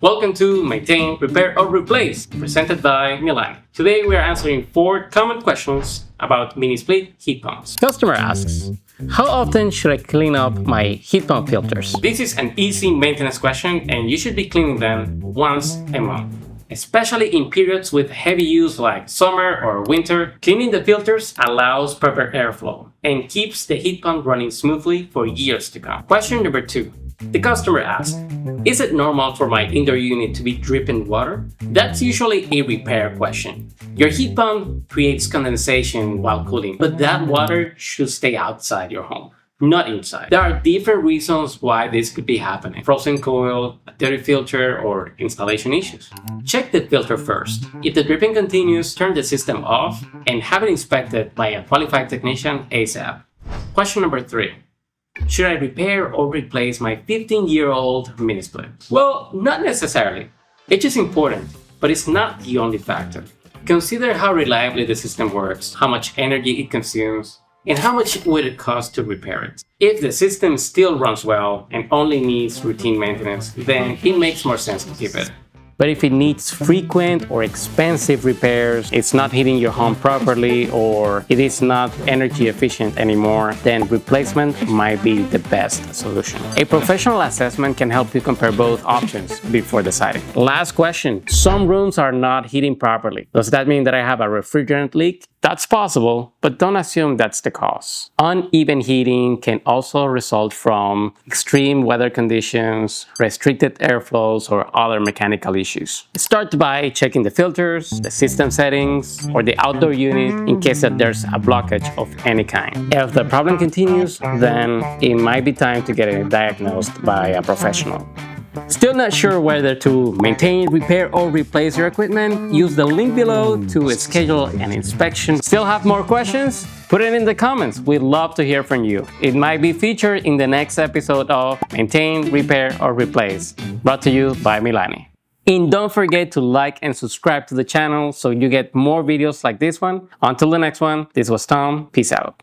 Welcome to Maintain, Repair or Replace, presented by Milani. Today we are answering 4 common questions about mini-split heat pumps. Customer asks, how often should I clean up my heat pump filters? This is an easy maintenance question and you should be cleaning them once a month. Especially in periods with heavy use like summer or winter, cleaning the filters allows proper airflow and keeps the heat pump running smoothly for years to come. Question number 2. The customer asks, is it normal for my indoor unit to be dripping water? That's usually a repair question. Your heat pump creates condensation while cooling, but that water should stay outside your home, not inside. There are different reasons why this could be happening. Frozen coil, a dirty filter, or installation issues. Check the filter first. If the dripping continues, turn the system off and have it inspected by a qualified technician ASAP. Question number 3. Should I repair or replace my 15-year-old mini split? Well, not necessarily. It is important, but it's not the only factor. Consider how reliably the system works, how much energy it consumes, and how much would it cost to repair it. If the system still runs well and only needs routine maintenance, then it makes more sense to keep it. But if it needs frequent or expensive repairs, it's not heating your home properly, or it is not energy efficient anymore, then replacement might be the best solution. A professional assessment can help you compare both options before deciding. Last question. Some rooms are not heating properly. Does that mean that I have a refrigerant leak? That's possible, but don't assume that's the cause. Uneven heating can also result from extreme weather conditions, restricted airflows, or other mechanical issues. Start by checking the filters, the system settings, or the outdoor unit in case that there's a blockage of any kind. If the problem continues, then it might be time to get it diagnosed by a professional. Still not sure whether to maintain, repair, or replace your equipment? Use the link below to schedule an inspection. Still have more questions? Put it in the comments. We'd love to hear from you. It might be featured in the next episode of Maintain, Repair, or Replace, brought to you by Milani. And don't forget to like and subscribe to the channel so you get more videos like this one. Until the next one, this was Tom. Peace out.